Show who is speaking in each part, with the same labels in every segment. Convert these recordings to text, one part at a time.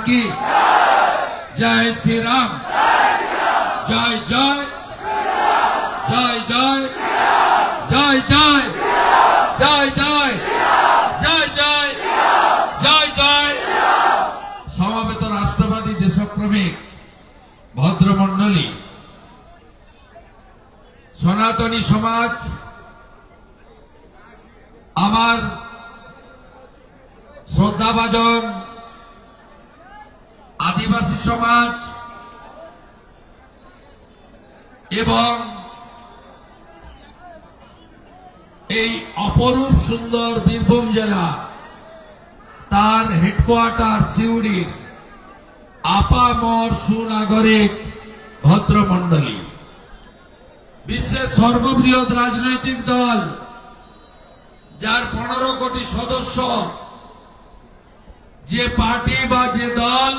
Speaker 1: की जय श्री राम जय जय जय जय जय जय जय जय जय जय जय जय समवेत राष्ट्रवादी देशप्रेमिक भद्रमंडली सनातनी समाज आमार श्रद्धाभाजन आदिवासी समाज एवं এই অপরূপ সুন্দর বীরভূম জেলা তার হেডকোয়ার্টার সিউড়ির আপামর সুনাগরিক ভদ্রমন্ডলী বিশ্বের সর্ববৃহৎ রাজনৈতিক দল যার 15 কোটি সদস্য যে পার্টি বা যে দল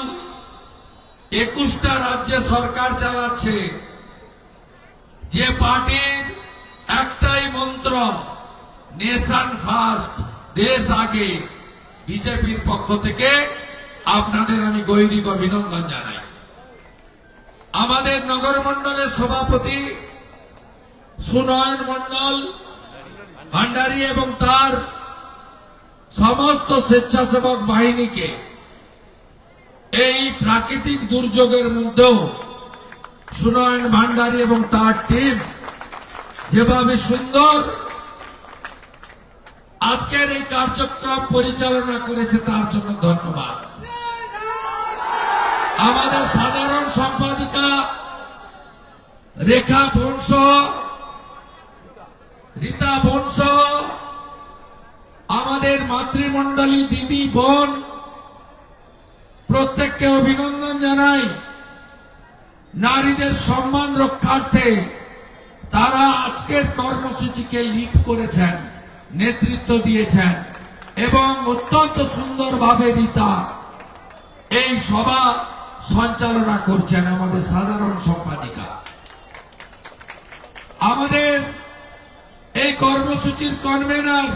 Speaker 1: 21টা রাজ্যে সরকার চালাচ্ছে যে পার্টির একটাই মন্ত্র নেশন ফার্স্ট দেশ আগে বিজেপির পক্ষ থেকে আপনাদের আমি গৈরিক অভিনন্দন জানাই। আমাদের নগর মন্ডলের সভাপতি সুনয়ন মন্ডল ভান্ডারী এবং তার সমস্ত স্বেচ্ছাসেবক বাহিনীকে এই প্রাকৃতিক দুর্যোগের মধ্যেও সুনয়ন ভান্ডারী এবং তার টিম যেভাবে সুন্দর আজকের এই কার্যক্রম পরিচালনা করেছে তার জন্য ধন্যবাদ। আমাদের সাধারণ সম্পাদিকা রেখা বংশ রীতা বংশ আমাদের মাতৃমণ্ডলী দিদি বোন প্রত্যেককে অভিনন্দন জানাই। নারীদের সম্মান রক্ষার্থে তারা আজকের কর্মসূচিকে লিড করেছেন, নেতৃত্ব দিয়েছেন এবং অত্যন্ত সুন্দরভাবে রীতা এই সভা সঞ্চালনা করছেন আমাদের সাধারণ সম্পাদিকা। আমাদের এই কর্মসূচির কনভেনার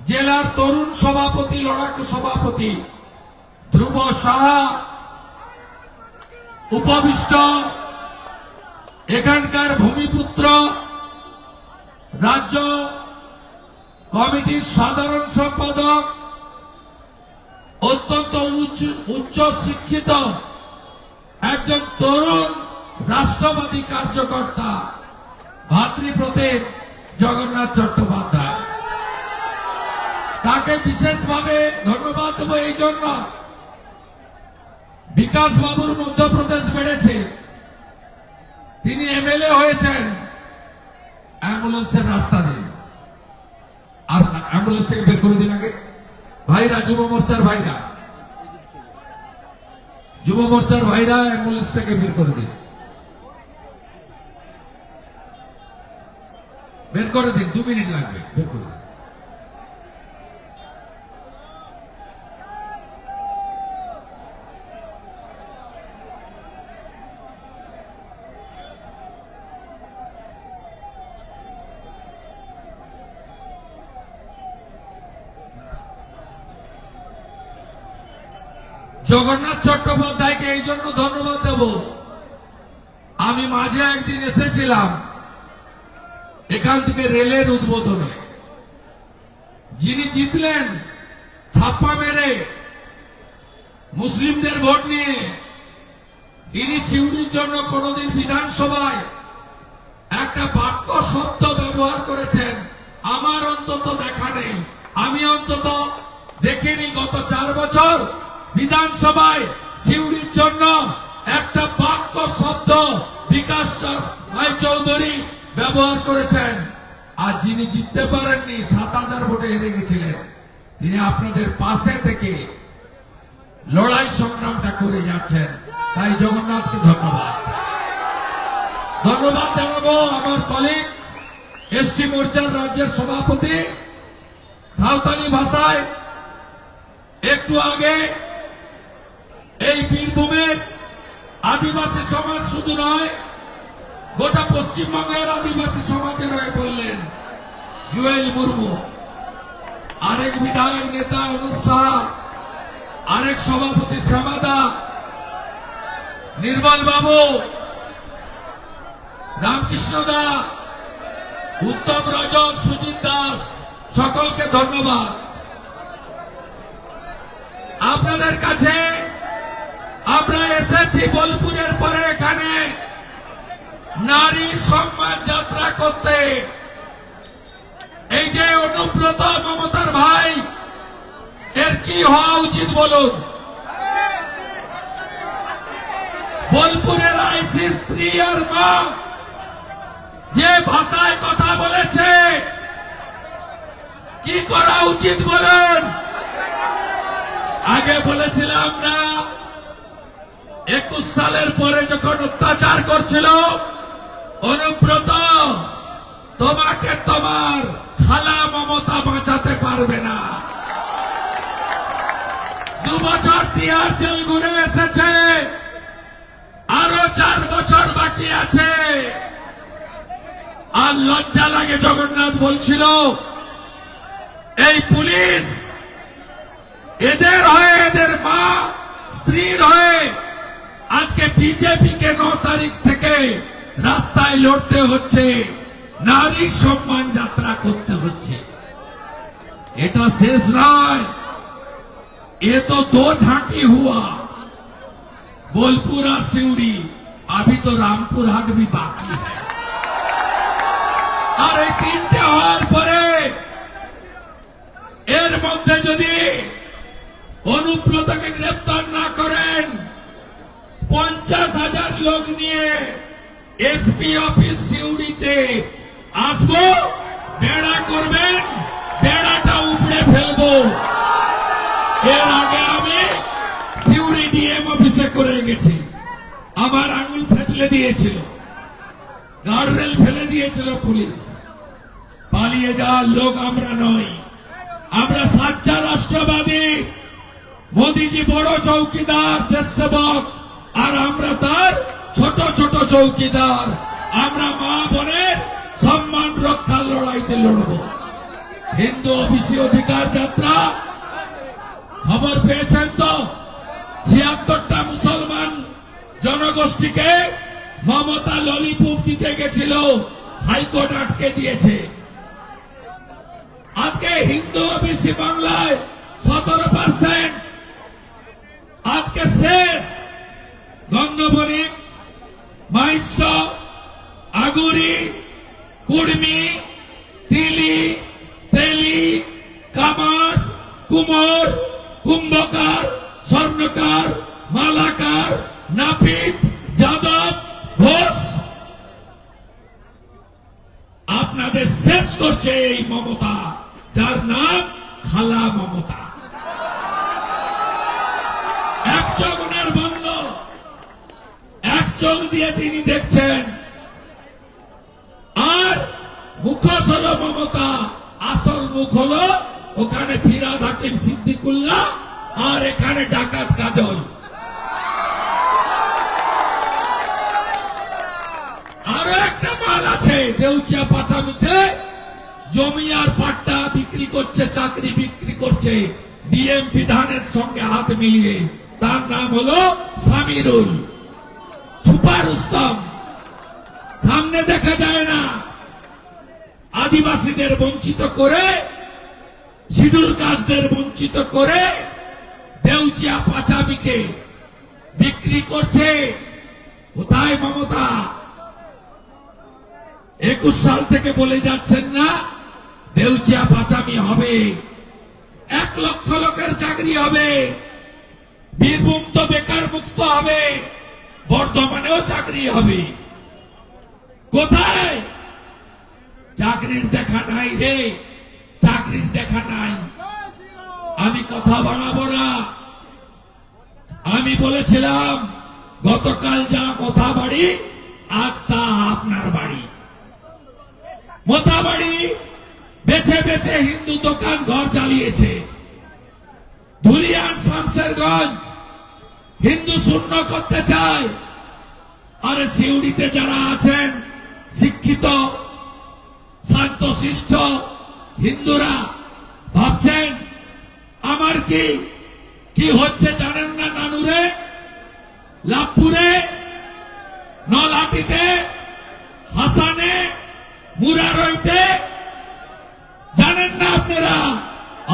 Speaker 1: জেলার তরুণ সভাপতি লড়াকু সভাপতি ধ্রুব সাহা উপবিষ্ট এখানকার ভূমিপুত্র রাজ্য কমিটির সাধারণ সম্পাদক অত্যন্ত উচ্চ শিক্ষিত একজন তরুণ রাষ্ট্রবাদী কার্যকর্তা ভাতৃপ্রতিম জগন্নাথ চট্টোপাধ্যায়। তাকে বিশেষভাবে ধন্যবাদ দেব এই জন্য বিকাশ বাবুর মধ্যপ্রদেশ বেড়েছে, তিনি এমএলএ হয়েছেন, অ্যাম্বুলেন্সের রাস্তা দিন আর অ্যাম্বুলেন্স থেকে বের করে দিন আগে ভাইরা, যুব মোর্চার ভাইরা, যুব মোর্চার ভাইরা অ্যাম্বুলেন্স থেকে বের করে দিন, বের করে দিন, 2 মিনিট লাগবে, বের করে দিন। জগন্নাথ চট্টোপাধ্যায়কে এই জন্য ধন্যবাদ দেব, আমি মাঝে একদিন এসেছিলাম এখান থেকে রেলের উদ্বোধনে, যিনি জিতলেন ছাপ্পা মেরে মুসলিমদের ভোট নিয়ে, তিনি সিউড়ির জন্য কোনদিন বিধানসভায় একটা বাক্য শব্দ ব্যবহার করেছেন আমার অন্তত দেখা নেই, আমি অন্তত দেখিনি গত 4 বছর বিধানসভায় সিউড়ির জন্য একটা বাক্য শব্দ বিকাশ রায় চৌধুরী ব্যবহার করেছেন। আর যিনি জিততে পারেননি, 7000 ভোটে হেরে গেছিলেন, তিনি আপনাদের পাশে থেকে লড়াই সংগ্রামটা করে যাচ্ছেন। তাই জগন্নাথকে ধন্যবাদ জানাবো আমার কলিগ এসটি মোর্চার রাজ্যের সভাপতি সাঁওতালি ভাষায় একটু আগে এই বীরভূমের আদিবাসী সমাজ শুধু নয়, গোটা পশ্চিমবঙ্গের আদিবাসী সমাজের হয়ে বললেন জুয়েল মুর্মু। আরেক বিধায়ক নেতা অনুপ সাহা আরেক সভাপতি শ্যামাদা, নির্মল বাবু, রামকৃষ্ণ দা, উত্তম রজক, সুজিত দাস, সকলকে ধন্যবাদ। আপনাদের কাছে আমরা এসেছি বোলপুরের পরে এখানে নারী সম্মান যাত্রা করতে। এই যে অনুব্রত মমতার ভাই, এর কি হওয়া উচিত বলুন? বোলপুরের আইসি স্ত্রী আর মা যে ভাষায় কথা বলেছে, কি করা উচিত বলুন? আগে বলেছিলাম না, 21 সালের পরে যখন অত্যাচার করছিল, অনুব্রত তোমাকে তোমার খালা মমতা বাঁচাতে পারবে না। 2 বছর তিহার জেল ঘুরে এসেছে, আরো 4 বছর বাকি আছে। আর লজ্জা লাগে, জগন্নাথ বলছিল এই পুলিশ এদের হয়ে, এদের মা স্ত্রীর হয়ে আজকে বিজেপিকে 9 তারিখ থেকে রাস্তায় লড়তে হচ্ছে, নারী সম্মান যাত্রা করতে হচ্ছে। এটা শেষ নয়, ये तो 2 झांकी हुआ, बोलपुर और सिवड़ी, अभी तो रामपुर हाट भी बाकी है। और এই 3টে হওয়ার পরে এর মধ্যে যদি অনুব্রতকে গ্রেফতার না করেন, 50,000 লোক নিয়ে এসপি অফিস সিউড়িতে আসবো, বেড়া করবেন, বেড়াটা উপড়ে ফেলবো। এর আগে আমি সিউড়ি ডিএম অফিসে করে গেছি, আমার আঙুল ফেটলে দিয়েছিল, গার্ডরেল ফেলে দিয়েছিল পুলিশ। পালিয়ে যাওয়ার লোক আমরা নই, আমরা সাচ্চা রাষ্ট্রবাদী। মোদিজি বড় চৌকিদার, দেশসেবক, আর আমরা তার ছোট ছোট চৌকিদার। আমরা মা বোনের সম্মান রক্ষার লড়াইতে লড়ব। হিন্দু ওবিসি অধিকার যাত্রা খবর পেয়েছেন তো, 76টা মুসলমান জনগোষ্ঠীকে মমতা ললিপপ দিতে গেছিল, হাইকোর্ট আটকে দিয়েছে। আজকে হিন্দু ওবিসি বাংলায় 17%। আজকে শেষ গঙ্গবরী, মাইশ, আগুরি, কুর্মি, তিলি, তেলি, কামার, কুমোর, কুম্ভকার, স্বর্ণকার, মালাকার, নাপিত, যাদব, ঘোষ, আপনাদের শেষ করছে এই মমতা, যার নাম খালা মমতা। এক চোখ ওনার বন্ধ, এক চোখ দিয়ে তিনি দেখছেন, আর মুখোশ হলো মমতা, আসল মুখ হলো ওখানে ফিরাদ হাকিম সিদ্দিকুল্লাহ, আর এখানে ডাকাত কাজল। আরো একটা মাল আছে দেউচিয়া পাচামিতে, জমি আর পাট্টা বিক্রি করছে, চাকরি বিক্রি করছে ডিএম বিধানের সঙ্গে হাত মিলিয়ে। তার নাম হলো সামিরুল, ছুপা রুস্তম, সামনে দেখা যায় না। আদিবাসীদের বঞ্চিত করে, শিডিউল কাস্টদের বঞ্চিত করে দেউচিয়া পাচামিকে বিক্রি করছে। কোথায় মমতা? 21 সাল থেকে বলে যাচ্ছেন না দেউচিয়া পাচামি হবে, 1 লক্ষ লোকের চাকরি হবে, বীরভূম তো বেকার মুক্ত হবে, বর্ধমানেও চাকরি হবে। কোথায়? চাকরির দেখা নাই রে, চাকরির দেখা নাই। আমি কথা বাড়াবো না, আমি বলেছিলাম গতকাল যা মোথাবাড়ি, আজ তা আপনার বাড়ি। মোথাবাড়ি বেছে বেছে হিন্দু দোকান ঘর চালিয়েছে, ধুলিয়ান শামসেরগঞ্জ হিন্দু শূন্য করতে চায়। আর সিউড়িতে যারা আছেন শিক্ষিত শান্তশিষ্ট হিন্দুরা ভাবছেন আমার কি কি হচ্ছে জানেন না? নানুরে, লাভপুরে, নলাটিতে, হাসানে, মুরারইতে জানেন না আপনারা?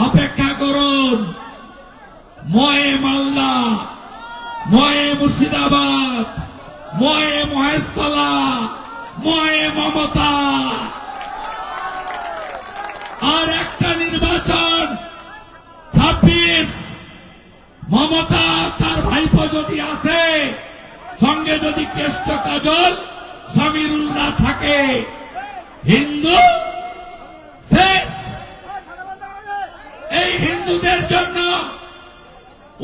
Speaker 1: অপেক্ষা করুন। ময়ে মালদা, ময়ে মুর্শিদাবাদ, ময়ে মহেশতলা, ময়ে মমতা। আর একটা নির্বাচন 26। মমতা তার ভাইপো যদি আসে, সঙ্গে যদি কেষ্ট কাজল সমীরুল্লাহ থাকে, হিন্দু শেষ। এই হিন্দুদের জন্য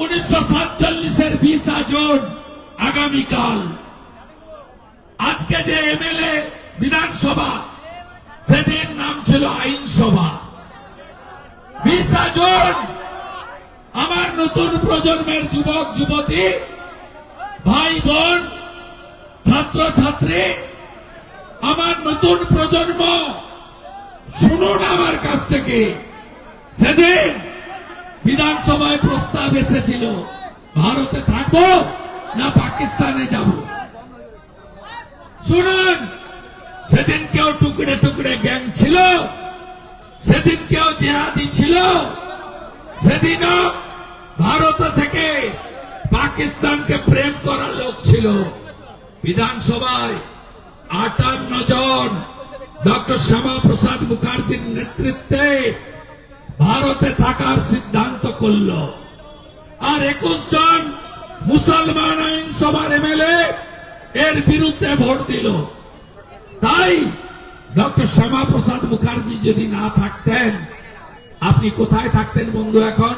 Speaker 1: 1947-এর 20 জুন আগামীকাল, আজকে যে এমএলএ বিধানসভা, সেদিন নাম ছিল আইনসভা। 20 জুন আমার নতুন প্রজন্মের যুবক যুবতী, ভাই বোন, ছাত্র ছাত্রী, আমার নতুন প্রজন্ম, শুনুন আমার কাছ থেকে। সেদিন বিধানসভায় প্রস্তাব এসেছিল, ভারতে থাকবো না পাকিস্তানে যাব। শুনুন, সেদিন কেউ টুকরে টুকরে গ্যাং ছিল, সেদিন কেউ জেহাদি ছিল, সেদিনও ভারত থেকে পাকিস্তানকে প্রেম করা লোক ছিল। বিধানসভায় 58 জন ডক্টর শ্যামাপ্রসাদ মুখার্জির নেতৃত্বে ভারতে থাকার সিদ্ধান্ত করল। আর 21 জন মুসলমান আইনসভার এমএলএ এর বিরুদ্ধে ভোট দিল। তাই ডক্টর শ্যামাপ্রসাদ মুখার্জি যদি না থাকতেন, আপনি কোথায় থাকতেন বন্ধু? এখন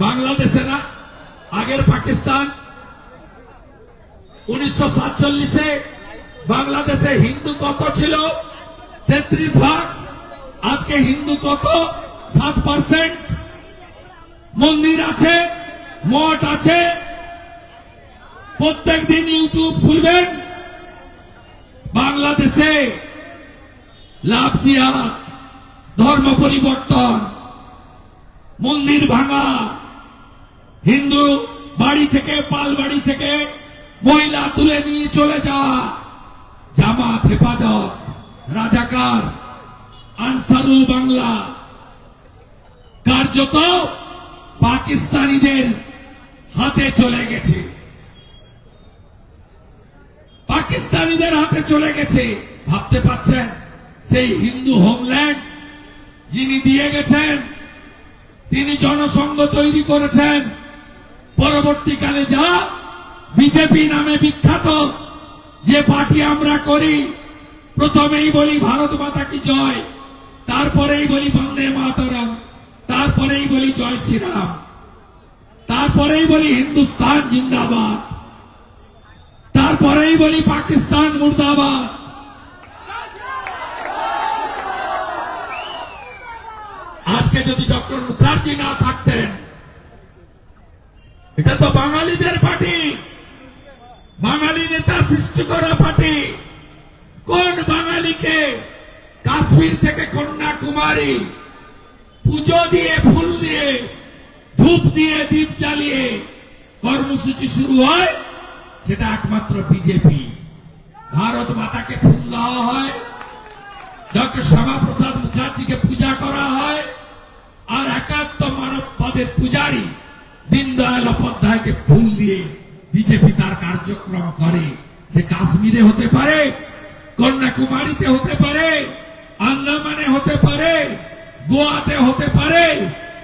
Speaker 1: বাংলাদেশে না, আগের পাকিস্তান। 1947-এ বাংলাদেশে হিন্দু কত ছিল? 33 ভাগ। আজকে হিন্দু কত? 7%। মন্দির আছে, মঠ আছে। প্রত্যেক দিন ইউটিউব খুলবেন, বাংলাদেশে লাভ জিহাদ, ধর্ম পরিবর্তন, মন্দির ভাঙা, হিন্দু বাড়ি থেকে, পাল বাড়ি থেকে মহিলা তুলে নিয়ে চলে যাওয়া, জামাত, হেফাজত, রাজাকার, আনসারুল বাংলা, কার্যত পাকিস্তানিদের হাতে চলে গেছে। পাকিস্তানিদের হাতে চলে গেছে। ভাবতে পাচ্ছেন? সেই হিন্দু হোমল্যান্ড যিনি দিয়ে গেছেন, তিনি জনসংঘ তৈরি করেছেন। পরবর্তীকালে যা বিজেপি নামে বিখ্যাত যে পার্টি আমরা করি, প্রথমেই বলি ভারত মাতা কি জয়, তারপরেই বলি বন্দে মাতরম, তারপরেই বলি জয় শ্রীরাম, তারপরেই বলি হিন্দুস্তান জিন্দাবাদ, তারপরেই বলি পাকিস্তান মুর্দাবাদ। আজকে যদি ডক্টর মুখার্জি না থাকতেন, এটা তো বাঙালিদের পার্টি, বাঙালি নেতা সৃষ্টি করা পার্টি। কোন বাঙালিকে কাশ্মীর থেকে কন্যাকুমারী পুজো দিয়ে, ফুল দিয়ে, ধূপ দিয়ে, দীপ জ্বালিয়ে কর্মসূচি শুরু হয়? সেটা একমাত্র বিজেপি। ভারত মাতাকে ফুল দেওয়া হয়, ডক্টর শ্যামাপ্রসাদ মুখার্জিকে পূজা করা হয়, আর একাত্ম মানববাদের পূজারী দীনদয়াল উপাধ্যায়কে ফুল দিয়ে বিজেপি তার কার্যক্রম করে। সে কাশ্মীরে হতে পারে, কন্যাকুমারীতে হতে পারে, আন্দামানে হতে পারে, গোয়াতে হতে পারে,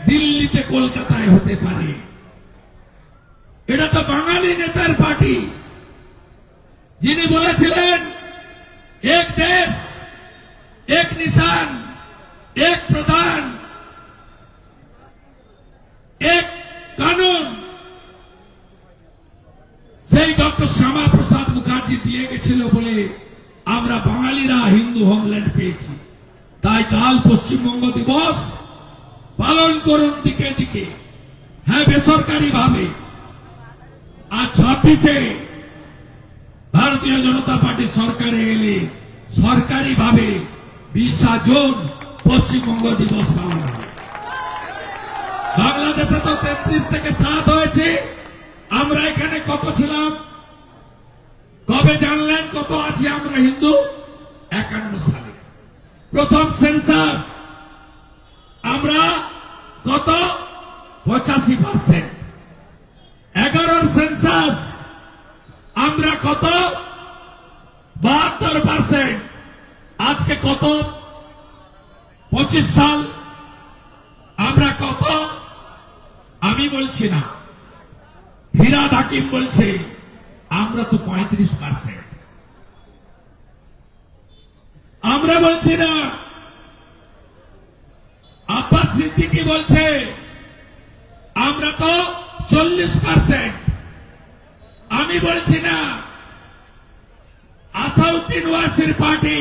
Speaker 1: দিল্লিতে, কলকাতায় হতে পারে। এটা তো বাঙালি নেতার পার্টি, যিনি বলেছিলেন এক দেশ, এক নিশান, এক প্রধান, এক কানুন। সেই ডক্টর শ্যামাপ্রসাদ মুখার্জি দিয়ে গেছিল বলে আমরা বাঙালিরা হিন্দু হোমল্যান্ড পেয়েছি। তাই কাল পশ্চিমবঙ্গ দিবস পালন করুন দিকে দিকে, হ্যাঁ বেসরকারি ভাবে। আর 26-এ ভারতীয় জনতা পার্টি সরকারে এলে সরকারি ভাবে 20 জুন পশ্চিমবঙ্গ দিবস পালন হবে। বাংলাদেশ বাংলাদেশে তো 33 থেকে 7 হয়েছে। আমরা এখানে কত ছিলাম কবে জানলেন কত আছি আমরা হিন্দু? 51 সালে প্রথম সেন্সাস আমরা কত 85%। 11 সেন্সাস আমরা কত 72%। আজকে কত 25 সাল আমরা কত? আমি বলছি না, ফিরাদ হাকিম বলছে আমরা তো 35%। আমরা বলছি না, আব্বাস সিদ্দিকী বলছে আমরা তো 40%। আমি বলছি না, আসাউদ্দিন ওয়াসির পার্টি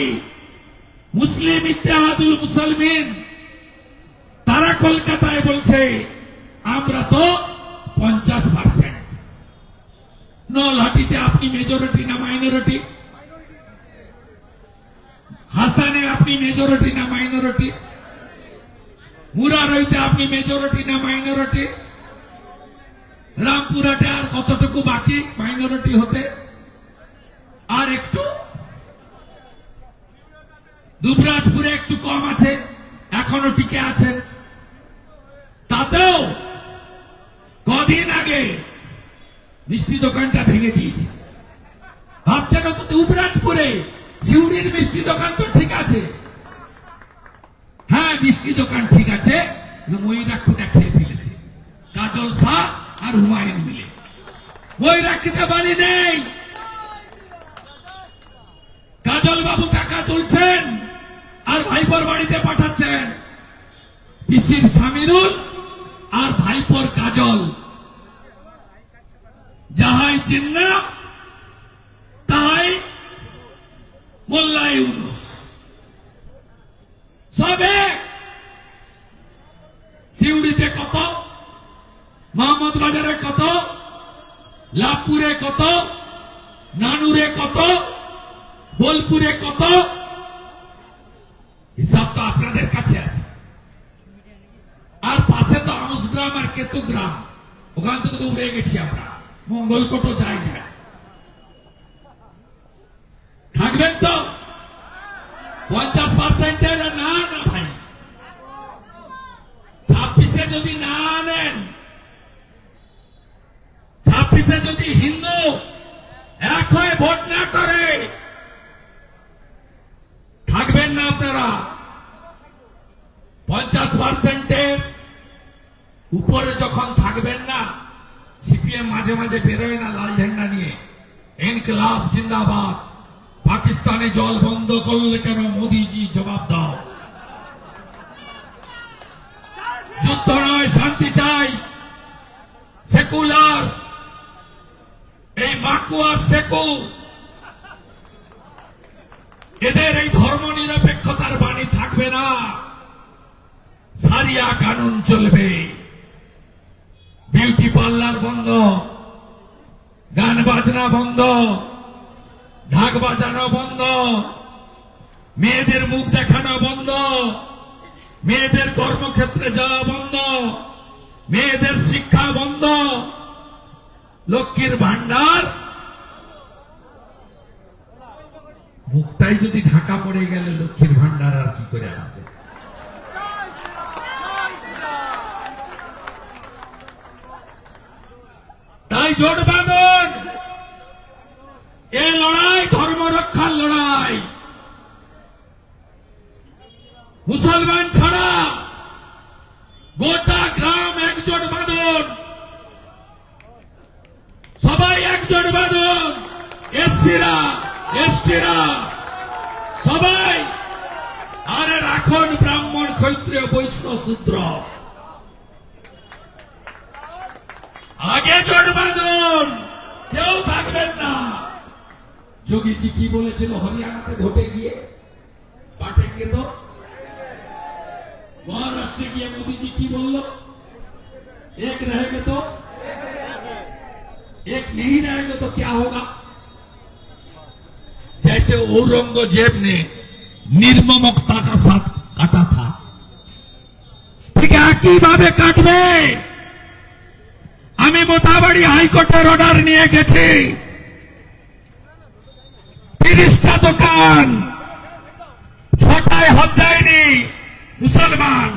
Speaker 1: মুসলিম ইত্তেহাদুল মুসলমিন তারা কলকাতায় বলছে আমরা তো 50%। নলহাটিতে আপনি মেজরিটি না মাইনরিটি? হাসানে আপনি মেজরিটি না মাইনরিটি? মুরারইতে আপনি মেজরিটি না মাইনরিটি? রামপুরহাটে আর কতটুকু বাকি মাইনরিটি হতে? আর একটু দুবরাজপুরে একটু কম আছে, এখনো টিকে আছেন। তাতেও কদিন আগে মিষ্টি দোকানটা ভেঙে দিয়েছে। ভাবছেন তো দুবরাজপুরে সিউড়ির মিষ্টি দোকান তো ঠিক আছে, হ্যাঁ মিষ্টি দোকান ঠিক আছে, ময়ূরাক্ষটা খেয়ে ফেলেছে কাজল শাহ আর হুমায়ুন মিলে। ময়ূরাক্ষিতে বাড়ি নেই, কাজল বাবু টাকা তুলছেন আর ভাইপোর বাড়িতে পাঠাচ্ছেন। পিসির সামিরুল আর ভাইপোর কাজল, যাহাই চিন্না তাহাই মোল্লা ইউনুস, সবে সিউড়িতে কত, মোহাম্মদ বাজারে কত, লাভপুরে কত, নানুরে কত, বোলপুরে কত, হিসাব তো আপনাদের কাছে আছে। আর পাশে তো আমসগ্রাম আর কেতুগ্রাম, ওখান থেকে তো উড়ে গেছি আমরা, মঙ্গলকোটও যাই যায়। থাকবেন তো 50%? না না ভাই, 26-এ যদি না আনেন, 26-এ যদি হিন্দু এক হয়ে ভোট না করে, থাকবেন না আপনারা। 50%-এর উপরে যখন থাকবেন না, সিপিএম মাঝে মাঝে বেরোয় না লাল ঝান্ডা নিয়ে, ইনকলাব জিন্দাবাদ, পাকিস্তানে জল বন্ধ করলে কেন মোদিজি জবাব দাও, যুদ্ধ নয় শান্তি চাই, সেকুলার এই মাকুয়া সেকু, এদের এই ধর্ম নিরপেক্ষতার বাণী থাকবে না। সারিয়া কানুন চলবে, বিউটি পার্লার বন্ধ, গান বাজনা বন্ধ, ঢাক বাজানো বন্ধ, মেয়েদের মুখ দেখানো বন্ধ, মেয়েদের কর্মক্ষেত্রে যাওয়া বন্ধ, মেয়েদের শিক্ষা বন্ধ, লক্ষ্মীর ভান্ডার। মুখটাই যদি ঢাকা পড়ে গেলে লক্ষ্মীর ভান্ডার আর কি করে আসবে? তাই জোট বাঁধন, এ লড়াই ধর্ম রক্ষার লড়াই। মুসলমান ছাড়া গোটা গ্রাম একজোট বাঁধন, সবাই একজোট বাঁধন, এসসিরা এসটিরা সবাই, আর রাখন ব্রাহ্মণ ক্ষত্রিয় বৈশ্য শূদ্র, আগে জোট বাঁধন, কেউ থাকবেন না। যোগীজি কি বলেছিল হরিয়ানাতে ভোটে গিয়ে? পাঠেঙ্গে তো। মহারাষ্ট্রে গিয়ে মোদীজি কি বলল? एक रहेंगे तो एक नहीं रहेंगे तो क्या होगा? जैसे औरंगजेब ने निर्ममता का साथ काटा था, ठीक है, একইভাবে কাটবে। আমি মোতাবাড়ি হাইকোর্টের অর্ডার নিয়ে গেছি 30টা দোকান 6টায় হজ যায়নি মুসলমান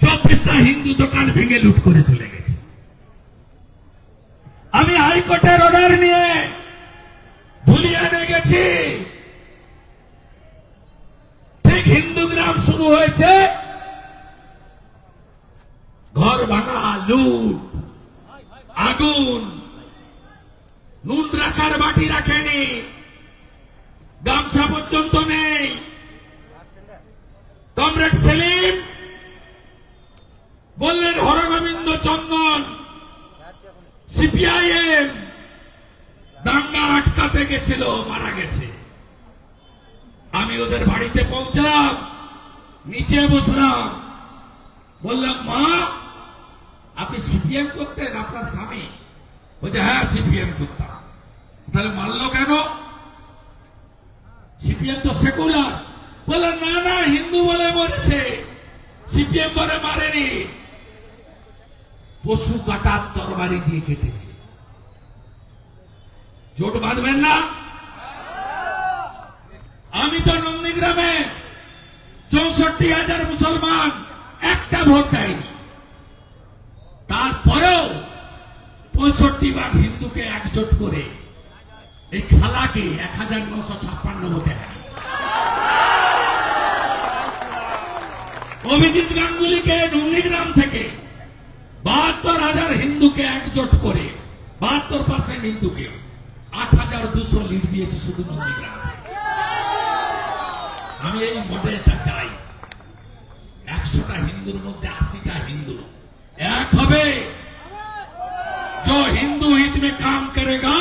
Speaker 1: 24টা হিন্দু দোকান ভেঙে লুট করে চলে গেছে। আমি হাইকোর্টের অর্ডার নিয়ে ধুলিয়ানে গেছি, ঠিক হিন্দু গ্রাম শুরু হয়েছে, ঘর ভাঙা, লুট, আগুন, নুন রাখার বাটি রাখেনি, গামছা পর্যন্ত নেই। কমরেড সেলিম বললেন হরগোবিন্দ চন্দন সিপিআইএম দাঙ্গা আটকাতে গেছিল, মারা গেছে। আমি ওদের বাড়িতে পৌঁছলাম, নিচে বসলাম, বললাম মা আপনি সিপিএম করতেন? আপনার স্বামী বলছে হ্যাঁ সিপিএম করতাম। তাহলে মারলো কেন? সিপিএম তো সেকুলার। বলে না না, হিন্দু বলে মরেছে, সিপিএম বলে মারেনি, পশু কাটার তরবারি দিয়ে কেটেছে। জোট বাঁধবেন না? আমি তো নন্দীগ্রামে 64,000 মুসলমান একটা ভোট দেয়নি, তারপরেও 65 হিন্দুকে একজোট করে এই খালাকে 1956 ভোটে হারিয়েছে। অভিজিৎ গাঙ্গুলিকে নন্দীগ্রাম থেকে 72,000 হিন্দুকে একজোট করে 72% হিন্দুকে 8,200 লিড দিয়েছে শুধু নন্দীগ্রাম। আমি এই মডেলটা চাই, 100টা হিন্দুর মধ্যে 80টা হিন্দু এক হবে। जो हिंदू हित में काम करेगा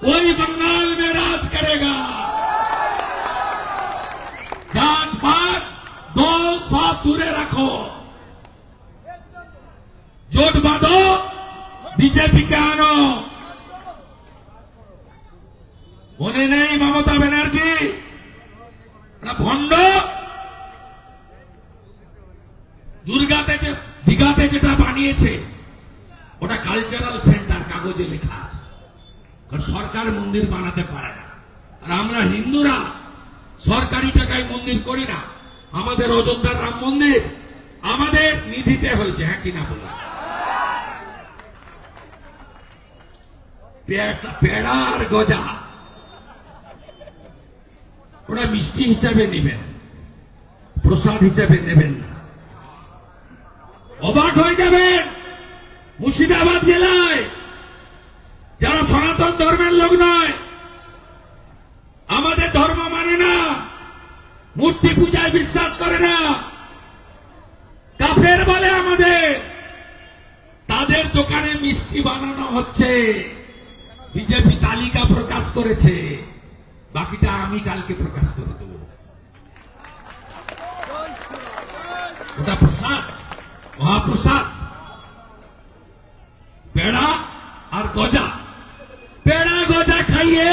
Speaker 1: वही बंगाल में राज करेगा। जात पात दौल सब दूरे रखो, जोट बांधो, बीजेपी के आनो। মনে নেই মমতা ব্যানার্জি ভণ্ড দুর্গাতে দীঘাতে যেটা বানিয়েছে ওটা কালচারাল সেন্টার, কাগজে লেখা আছে, কারণ সরকার মন্দির বানাতে পারে না। আর আমরা হিন্দুরা সরকারি টাকায় মন্দির করি না। আমাদের অযোধ্যার রাম মন্দির আমাদের নিধিতে হয়েছে, হ্যাঁ কিনা বলো? পেড়া আর গজা ওটা মিষ্টি হিসাবে নেবেন, প্রসাদ হিসাবে নেবেন না। অবাক হয়ে যাবেন, মুর্শিদাবাদ জেলায় যারা সনাতন ধর্মের লোক নয়, আমাদের ধর্ম মানে না, মূর্তি পূজায় বিশ্বাস করে না, কাফের বলে আমাদের, তাদের দোকানে মিষ্টি বানানো হচ্ছে। বিজেপি তালিকা প্রকাশ করেছে, বাকিটা আমি কালকে প্রকাশ করে দেব। ওটা প্রসাদ, মহাপ্রসাদ, পেড়া আর গজা। পেড়া গজা খাইয়ে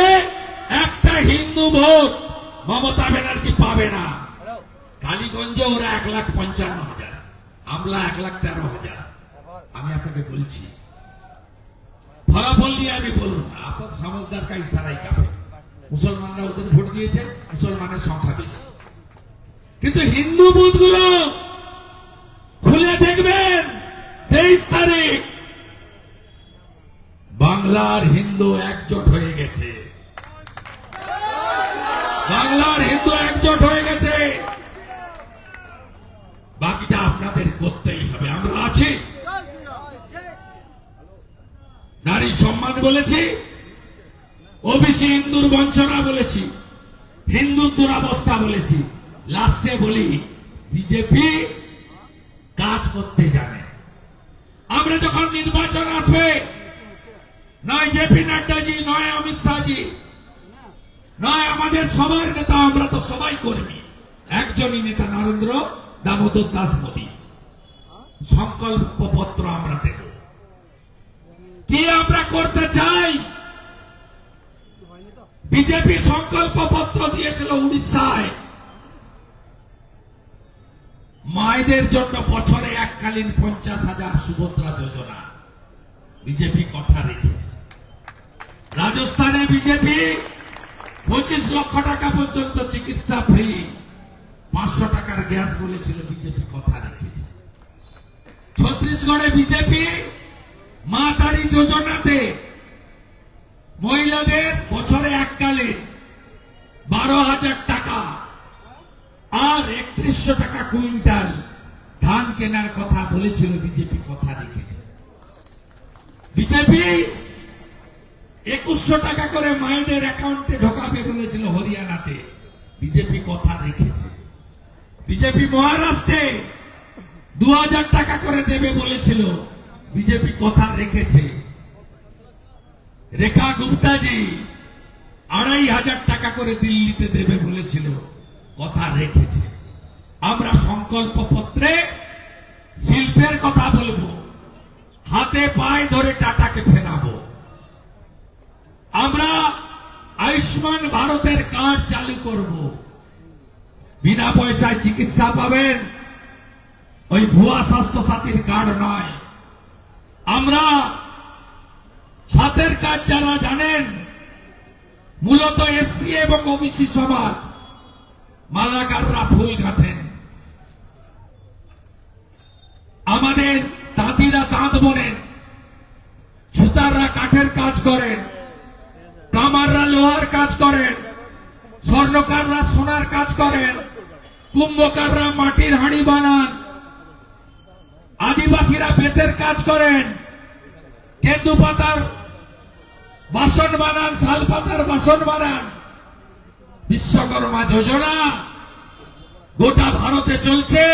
Speaker 1: একটা হিন্দু ভোট মমতা ব্যানার্জি পাবে না। কালীগঞ্জে ওরা 1,55,000, আমরা 1,13,000। আমি আপনাকে বলছি, ফলাফল নিয়ে আমি বলুন না, আপদ সমঝদার কা ইশারাই কাফে। মুসলমানরা ওদের ভোট দিয়েছে, মুসলমানের সংখ্যা বেশি, কিন্তু হিন্দু বুথগুলো খুলে দেখবেন 23 তারিখ বাংলার হিন্দু একজোট হয়ে গেছে, বাংলার হিন্দু একজোট হয়ে গেছে। বাকিটা আপনাদের করতেই হবে। আমরা আছি, নারী সম্মান বলেছি, ওবিসি হিন্দুর বঞ্চনা বলেছি, হিন্দু দুরাবস্থা বলেছি, লাস্টে বলি বিজেপি কাজ করতে জানে। আমরা যখন নির্বাচন আসবে, নয় জেপি নাড্ডাজি, নয় অমিত শাহজি, নয় আমাদের সবার নেতা, আমরা তো সবাই কর্মী, একজনই নেতা নরেন্দ্র দামোদর দাস মোদী। সংকল্প পত্র আমরা দেব, কি আমরা করতে চাই। বিজেপি সংকল্প পত্র দিয়েছিল উড়িষ্যায়, মায়েদের জন্য বছরে এককালীন 50,000 সুভদ্রা যোজনা। বিজেপি কথা রেখেছে। রাজস্থানে বিজেপি 25 লক্ষ টাকা পর্যন্ত চিকিৎসা ফ্রি, 500 টাকার গ্যাস বলেছিল, বিজেপি কথা রেখেছে। ছত্তিশগড়ে বিজেপি মা তারি যোজনাতে মহিলাদের বছরে এককালে 12,000 টাকা আর 3100 টাকা কুইন্টাল ধান কেনার কথা বলেছিল, বিজেপি কথা রেখেছে। বিজেপি 2100 টাকা করে মায়েদের অ্যাকাউন্টে ঢোকাবে বলেছিল হরিয়ানাতে, বিজেপি কথা রেখেছে। বিজেপি মহারাষ্ট্রে 2000 টাকা করে দেবে বলেছিল, বিজেপি কথা রেখেছে। রেখা গুপ্তাজি 2500 টাকা করে দিল্লিতে দেবে বলেছিল, কথা রেখেছে। আমরা সংকল্প পত্রে শিল্পের কথা বলবো, হাতে পায়ে ধরে টাটাকে ফেরাবো। আমরা আয়ুষ্মান ভারতের কার্ড চালু করব, বিনা পয়সায় চিকিৎসা পাবেন, ওই ভুয়া স্বাস্থ্য সাথীর কার্ড নয়। আমরা হাতের কাজ যারা জানেন, মূলত এসসি এবং ওবিসি সমাজ, মালাকাররা ফুল গাঁথেন, আমাদের তাঁতিরা তাঁত বোনেন, ছুতাররা কাঠের কাজ করেন, কামাররা লোহার কাজ করেন, স্বর্ণকাররা সোনার কাজ করেন, কুম্ভকাররা মাটির হাঁড়ি বানান, আদিবাসীরা বেতের কাজ করেন, কেন্দু পাতার বাসন বানান, শাল পাতার বাসন বানান। বিশ্বকর্মা যোজনা গোটা ভারতে চলছে,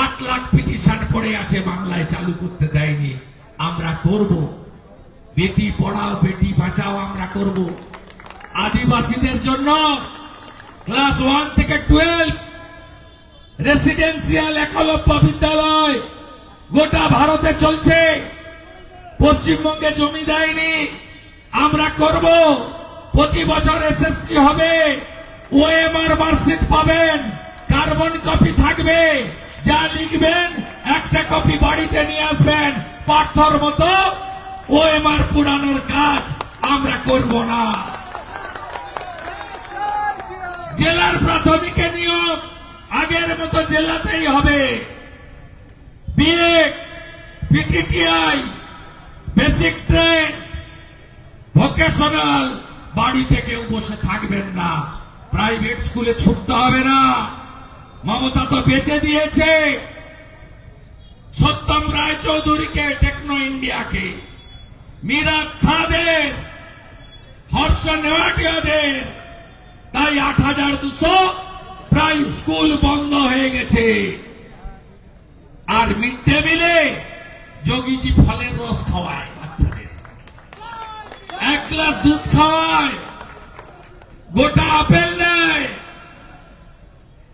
Speaker 1: 8 লাখ পিটিশন পড়ে আছে, বাংলায় চালু করতে দেয়নি। আমরা করব, বেটি পড়াও বেটি বাঁচাও আমরা করব। আদিবাসীদের জন্য ক্লাস 1 থেকে 12 রেসিডেন্সিয়াল একলব্য বিদ্যালয় গোটা ভারতে চলছে। পশ্চিমবঙ্গে জমি দেয়নি, আমরা করব। প্রতি বছর এসএসসি হবে, ওএমআর মার্কশিট পাবেন, কার্বন কপি থাকবে, যা লিখবেন একটা কপি বাড়িতে নিয়ে আসবেন। পাথর মতো ওএমআর পুরানোর কাজ আমরা করব না। জেলার প্রাথমিকে নিয়োগ আগের মতো জেলাতেই হবে। BA, PTTI, basic train, vocational, বাড়িতে কেউ বসে থাকবেন না, প্রাইভেট স্কুলে ছুটতে হবে না। মমতা তো বেঁচে দিয়েছে সত্যম রায় চৌধুরীকে, টেকনো ইন্ডিয়াকে, মিরাজ সাদের, হর্ষ নেওয়াটিয়াদের, তাই 8200 প্রায় স্কুল বন্ধ হয়ে গেছে। আর মিড ডে মিলে যোগীজি ফলের রস খাওয়ায় বাচ্চাদের, 1 গ্লাস দুধ খাওয়ায়, গোটা আপেল নেয়।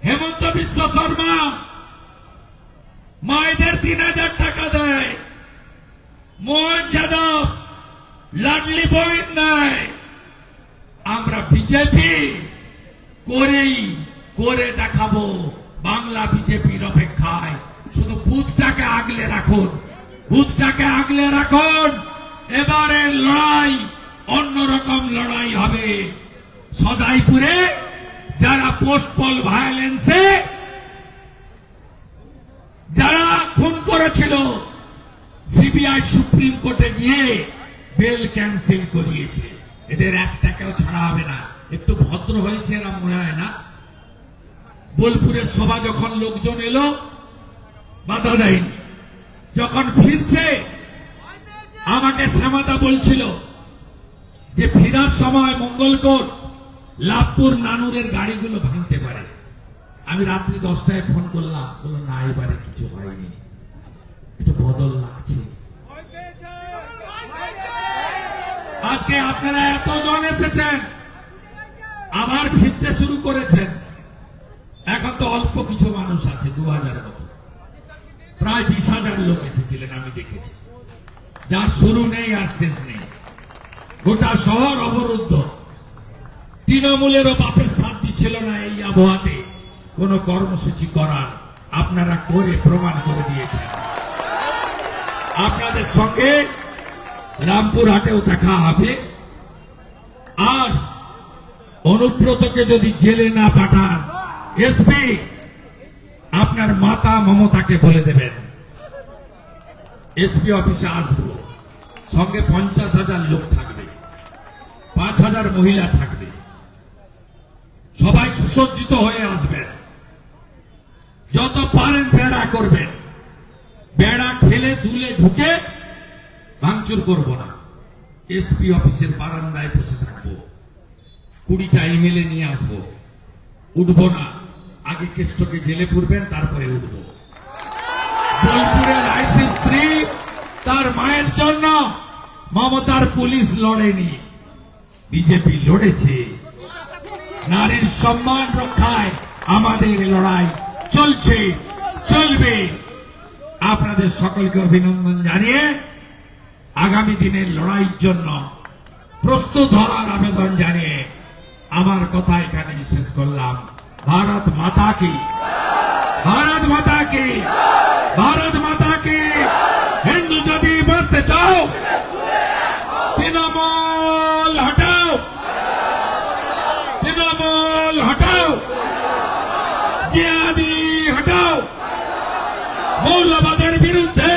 Speaker 1: হেমন্ত বিশ্ব শর্মা মায়েদের 3000 টাকা দেয়। মোহন যাদব লাডলি বইন দেয়। আমরা বিজেপি করে দেখাবো। বাংলা বিজেপির অপেক্ষায়, শুধু বুথটাকে আগলে রাখুন, বুথটাকে আগলে রাখুন। এবারের লড়াই অন্যরকম লড়াই হবে। সদাইপুরে যারা পোস্ট পোল ভায়োলেন্সে যারা খুন করেছিল, সিবিআই সুপ্রিম কোর্টে গিয়ে বেল ক্যান্সেল করিয়েছে। এদের একটাকেও ছাড়া হবে না। একটু ভদ্র হয়েছে এরা মনে হয় না? বোলপুরের সভা যখন লোকজন এলো, বাধা দেয়নি। যখন ফিরছে, আমাকে শ্যামাদা বলছিল যে ফিরার সময় মঙ্গলকোট, লাভপুর, নানুরের গাড়িগুলো ভাঙতে পারে। আমি রাত্রি 10টায় ফোন করলাম, বললো না, এবারে কিছু হয়নি, একটু বদল লাগছে। আজকে আপনারা এতজন এসেছেন, আবার ফিরতে শুরু করেছেন। এখন তো অল্প কিছু মানুষ আছে, 2000 মতো। প্রায় 20,000 লোক এসেছিলেন, আমি দেখেছি, যার শুরু নেই আর শেষ নেই। গোটা শহর অবরুদ্ধ। তৃণমূলেরও বাপের সাথ দিচ্ছিল না এই আবহাওয়াতে কোন কর্মসূচি করার। আপনারা করে প্রমাণ করে দিয়েছেন। আপনাদের সঙ্গে রামপুরহাটেও দেখা হবে। আর অনুব্রতকে যদি জেলে না পাঠান, এসপি আপনার মাতা মমতাকে বলে দেবেন এসপি অফিসে আসবো, সঙ্গে 50,000 লোক থাকবে, 5,000 মহিলা থাকবে, সবাই সুসজ্জিত হয়ে আসবেন। যত পারেন বেড়া করবেন, বেড়া ঠেলে তুলে ঢুকে ভাঙচুর করব না। এসপি অফিসের বারান্দায় বসে থাকবো, 20টা এমএলএ নিয়ে আসবো, উঠবো না। আগে কেষ্টকে জেলে পুরবেন, তারপরে উঠবো। বোলপুরের আইসি স্ত্রী তার মায়ের জন্য মমতার পুলিশ লড়েনি, বিজেপি লড়েছে। নারীর সম্মান রক্ষায় আমাদের লড়াই চলছে, চলবে। আপনাদের সকলকে অভিনন্দন জানিয়ে আগামী দিনের লড়াইয়ের জন্য প্রস্তুত হওয়ার আবেদন জানিয়ে আমার কথা এখানে শেষ করলাম। ভারত মাতা কি, ভারত মাতা কি, ভারত মাতা কি। হিন্দু যদি বাঁচতে চাও, তৃণমূল হটাও, তৃণমূল হটাও, জিহাদি হটাও। মৌলবাদের বিরুদ্ধে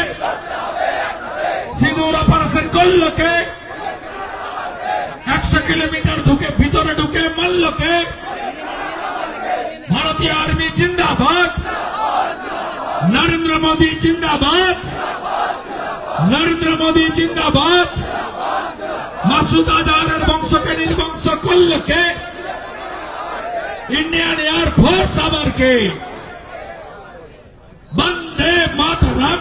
Speaker 1: সিঁদুর অপারেশন করলো কে? 100 কিলোমিটার ভিতরে ঢুকে মারলো কে? ভারতীয় আর্মি জিন্দাবাদ, নরেন্দ্র মোদী জিন্দাবাদ, নরেন্দ্র মোদী জিন্দাবাদ। মাসুদ আজহারের বংশকে নির্বংশ করলো কে? ইন্ডিয়ান এয়ার ফোর্স আবার কে? বন্দে মাতরম,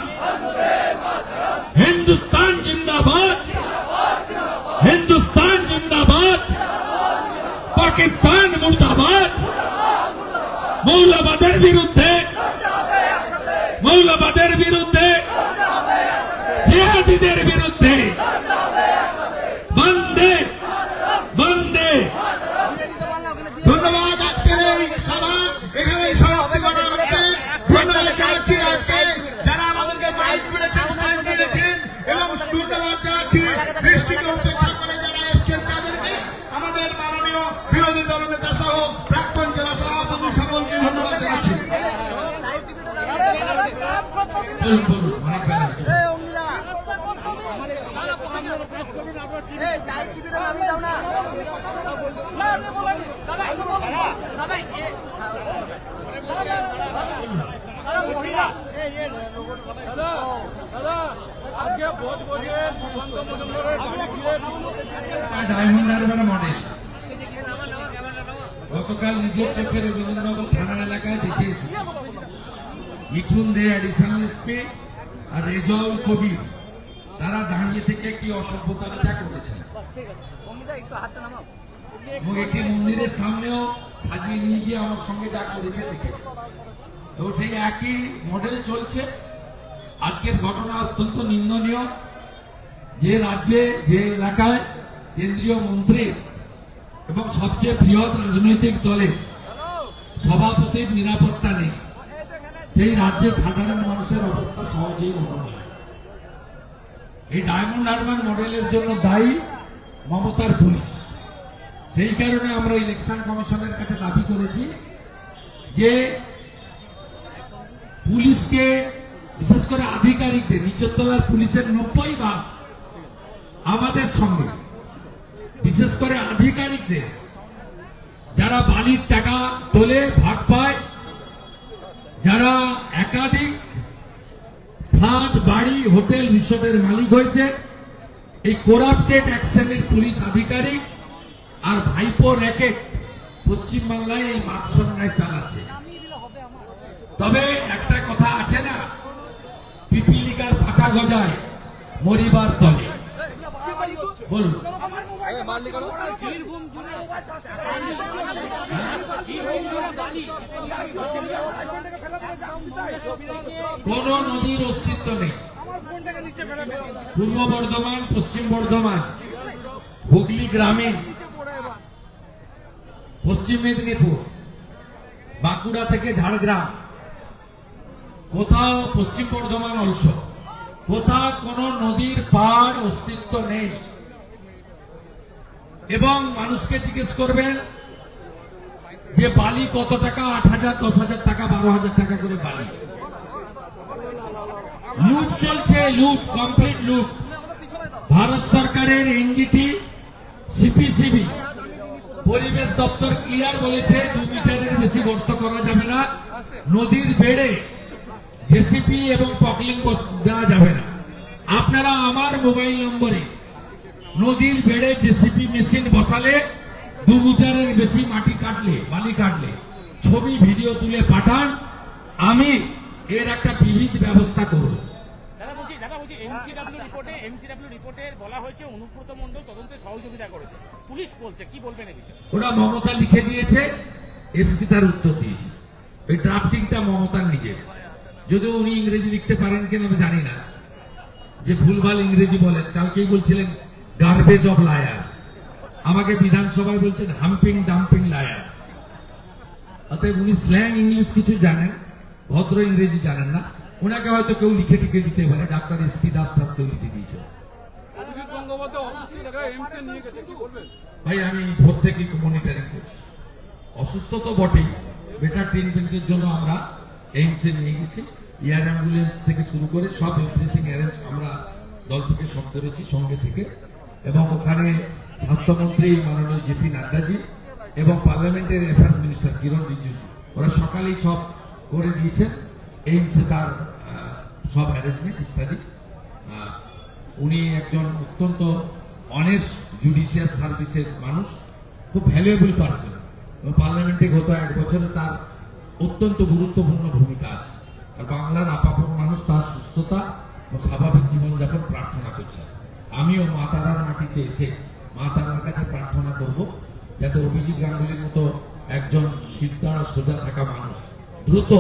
Speaker 1: হিন্দুস্তান জিন্দাবাদ, হিন্দুস্তান জিন্দাবাদ, পাকিস্তান মুর্দাবাদ। মৌলবাদের বিরুদ্ধে, মৌলবাদের বিরুদ্ধে, জিহাদিদের বিরুদ্ধে বন্দে বন্দে।
Speaker 2: ধন্যবাদ। আজকের এই সভা এখানেই সমাপ্তি করা হচ্ছে। ধন্যবাদ জানাচ্ছি আজকে যারা আমাদেরকে মাইক করেছেন, স্মাইল করেছেন, এবং ধন্যবাদ জানাচ্ছি বৃষ্টিকে উপেক্ষা করে যারা এসছেন তাদেরকে। আমাদের মাননীয় বিরোধী দলনেতা সহ প্রাক্তন জেলা সভাপতি সকলকে ধন্যবাদ জানাচ্ছি।
Speaker 1: বলুন, বলুন, অনেক বেলা হয়েছে। ডায়মন্ড হারবার মডেল গতকাল নিজের চোখে রবীন্দ্রনগর থানা এলাকায় দেখে এসেছি। মিঠুন দে অ্যাডিশনাল এসপি আর রেজল কবির তারা দাঁড়িয়ে থেকে কি অসভ্যতাটা করেছেন, এবং একটি মন্দিরের সামনেও সাজিয়ে নিয়ে গিয়ে আমার সঙ্গে যা করেছে দেখেছি। তো সেই একই মডেল চলছে। আজকের ঘটনা অত্যন্ত নিন্দনীয়। যে রাজ্যে, যে এলাকায় কেন্দ্রীয় মন্ত্রী এবং সবচেয়ে বৃহৎ রাজনৈতিক দলের সভাপতির নিরাপত্তা নেই, সেই রাজ্যের সাধারণ মানুষের অবস্থা সহজেই অনুমেয়। এই ডায়মন্ড হারবার মডেলের জন্য দায়ী মমতার পুলিশ। সেই কারণে আমরা ইলেকশন কমিশনের কাছে দাবি করেছি যে পুলিশকে, বিশেষ করে আধিকারিকদের, নিচের তলার পুলিশের 90% আমাদের সঙ্গে, বিশেষ করে আধিকারিকদের যারা বালির টাকা তোলে, ভাগ পায়, যারা একাধিক ফ্ল্যাট, বাড়ি, হোটেল, রিসোর্টের মালিক হয়েছে, এই করাপ্টেড অ্যাকশনের পুলিশ আধিকারিক আর ভাইপো র্যাকেট পশ্চিমবাংলায় এই মাতসন্যায় চালাচ্ছে। তবে একটা কথা আছে না, পিপিলিকার পাকা গজায় মরিবার তলে। বলুন, কোন নদীর অস্তিত্ব নেই। পূর্ব বর্ধমান, পশ্চিম বর্ধমান, হুগলি গ্রামীণ, পশ্চিম মেদিনীপুর, বাঁকুড়া থেকে ঝাড়গ্রাম, কোথাও পশ্চিম বর্ধমান অলস, কোথাও কোনো নদীর পাড় অস্তিত্ব নেই। এবং মানুষকে জিজ্ঞেস করবেন যে বালি কত টাকা, 8,000, 10,000 টাকা, 12,000 টাকা করে বালি। লুট চলছে, লুট, কমপ্লিট লুট। ভারত সরকারের এনজিটি, সিপিসিবি, পরিবেশ দপ্তর ক্লিয়ার বলেছে 2 মিটারের বেশি গর্ত করা যাবে না, নদীর বেড়ে জেসিপি এবং পকলিং দেওয়া যাবে না। আপনারা আমার মোবাইল নম্বরে নদীর বেড়ে জেসিপি মেশিন বসালে 2 মিটারের বেশি মাটি কাটলে, বালি কাটলে ছবি ভিডিও তুলে পাঠান, আমি এর একটা বিহিত ব্যবস্থা করব।
Speaker 3: দাদা বলছি এমসিডব্লিউ রিপোর্টে বলা হয়েছে অনুব্রত মণ্ডল তদন্তে সহযোগিতা করেছে, পুলিশ বলছে, কি বলবেন এই বিষয়ে?
Speaker 1: ওরা মমতা লিখে দিয়েছে, এসপি তার উত্তর দিয়েছে। ওই ড্রাফটিংটা মমতার নিজের, যদিও উনি ইংরেজি লিখতে পারেন কিনা আমি জানি না, যে ভুলভাল ইংরেজি বলেন। কালকেই বলছিলেন গার্বেজ অফ লায়ার, আমাকে বিধানসভায় বলছেন হাম্পিং ডাম্পিং লায়ার। অতএব উনি স্ল্যাং ইংলিশ কিছু জানেন, ভদ্র ইংরেজি জানেন না। ওনাকে হয়তো কেউ লিখে টিকে দিতে পারে, ডাক্তার এসপি দাস টাস কেউ লিখে দিয়েছে। ভাই আমি ভোর থেকে মনিটরিং করছি, অসুস্থ তো বটেই, বেটার ট্রিটমেন্টের জন্য আমরা এইমসে নিয়ে গেছি। এয়ার অ্যাম্বুলেন্স থেকে শুরু করে সব এভরিথিং অ্যারেঞ্জ আমরা দল থেকে সব করেছি সঙ্গে থেকে। এবং ওখানে স্বাস্থ্যমন্ত্রী মাননীয় জেপি নাড্ডাজি এবং পার্লামেন্টের অ্যাফেয়ার্স মিনিস্টার কিরণ রিজিজু, ওরা সকালেই সব করে দিয়েছেন এইমসে তার সব অ্যারেঞ্জমেন্ট ইত্যাদি। উনি একজন অত্যন্ত অনেস্ট জুডিশিয়াল সার্ভিসের মানুষ, খুব ভ্যালুয়েবল পার্সন। পার্লামেন্টে গত 1 বছরে তার অত্যন্ত গুরুত্বপূর্ণ ভূমিকা আছে। আর বাংলার আপামর মানুষ তার সুস্থতা ও স্বাভাবিক জীবনযাপন প্রার্থনা করছে। আমিও মা তারার মাটিতে এসে মা তারার কাছে প্রার্থনা করব যাতে অভিজিৎ গাঙ্গুলির মতো একজন সিদ্ধারা সোজা থাকা মানুষ দ্রুত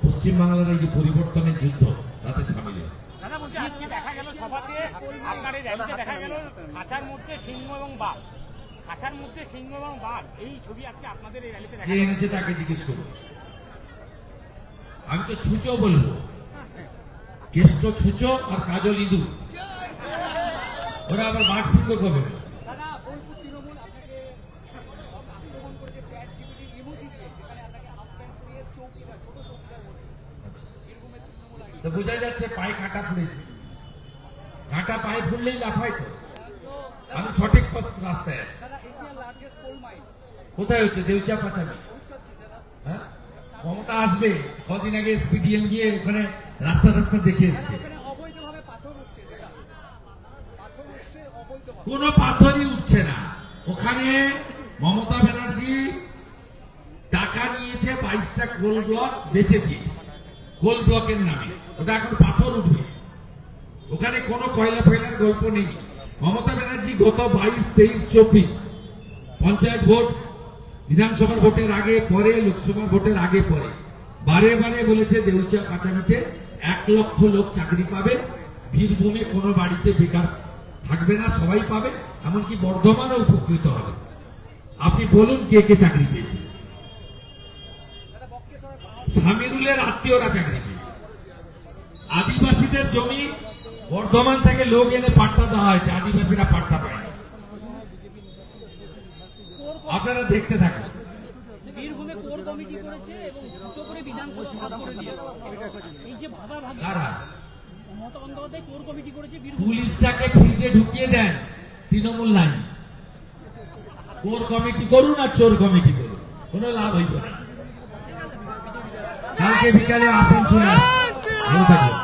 Speaker 1: পশ্চিমবাংলার এই যে পরিবর্তনের যুদ্ধ তাতে সামিল হয়।
Speaker 3: দাদা বলছি আজকে দেখা গেল সভাতে, আপনার এই র্যালিতে দেখা গেল খাঁচার মধ্যে সিংহ এবং বাঘ, খাঁচার মধ্যে সিংহ এবং বাঘ, এই ছবি আজকে আপনাদের এই র্যালিতে দেখা
Speaker 1: যে এনেছে তাকে জিজ্ঞেস করবো। আমি তো ছুঁচো বলবো, কেষ্ট ছুঁচো আর কাজল ইঁদুর, ওরা আবার বাঘ সিংহ কবে?
Speaker 4: দাদা বোলপুর তৃণমূল আপনাকে আক্রমণ করেছে, চ্যাট জিপিটি ইমোজি দিয়ে, সেখানে আপনাকে হাফ প্যান্ট পরিয়ে চৌকিদার, ছোট চৌকিদার বলছে। বীরভূমের তৃণমূল আইডি।
Speaker 1: তো বোঝা যাচ্ছে পায়ে কাঁটা ফুলেছে, কাঁটা পায়ে ফুললেই লাফায়। তো আমি সঠিক রাস্তায় আছি।
Speaker 4: দাদা এশিয়ার লার্জেস্ট কোল মাইন
Speaker 1: কোথায় হচ্ছে? দেউচা পাচামি। হ্যাঁ, ক্ষমতা আসবে। কদিন আগে এসপিডিএম গিয়ে ওখানে রাস্তা রাস্তা দেখে এসছে।
Speaker 4: এখানে অবৈধভাবে পাথর উঠছে, যেটা পাথর উঠছে অবৈধভাবে।
Speaker 1: কোনো পাথরই উঠছে না ওখানে। মমতা ব্যানার্জি টাকা নিয়েছে, 22টা কোল ব্লক বেচে দিয়েছে কোল ব্লকের নামে। ওটা এখন পাথর উঠবে, ওখানে কোনো কয়লা ফয়লার গল্প নেই। মমতা ব্যানার্জি গত 22, 23, 24 পঞ্চায়েত ভোট, বিধানসভার ভোটের আগে পরে, লোকসভার ভোটের আগে পরে বারে বারে বলেছে দেউচা পাচামিতে 1 লক্ষ লোক চাকরি পাবে, বীরভূমে কোনো বাড়িতে বেকার থাকবে না, সবাই পাবে, এমনকি বর্ধমানও উপকৃত হবে। আপনি বলুন কে কে চাকরি পেয়েছে? সামিরুলের আত্মীয়রা চাকরি পেয়েছে। আদিবাসীদের জমি বর্ধমান থেকে লোক এনে পাট্টা দেওয়া হয়েছে, আদিবাসীরা পাট্টা পায়। আপনারা দেখতে থাকুন।
Speaker 4: বীরভূমে কোর কমিটি করেছে এবং দুটো করে বিধানসভা ভাগ করে দিয়েছে। এই যে ভাগাভাগি,
Speaker 1: কারা?
Speaker 4: মমতা বন্দ্যোপাধ্যায় কোর কমিটি করেছে বীরভূম।
Speaker 1: পুলিশটাকে ফ্রিজে ঢুকিয়ে দেন, তৃণমূল নাই। কোর কমিটি করুন আর চোর কমিটি করুন, কোনো লাভ হইব না। কালকে বিকালে আসেন, শুনে ভালো থাকুন।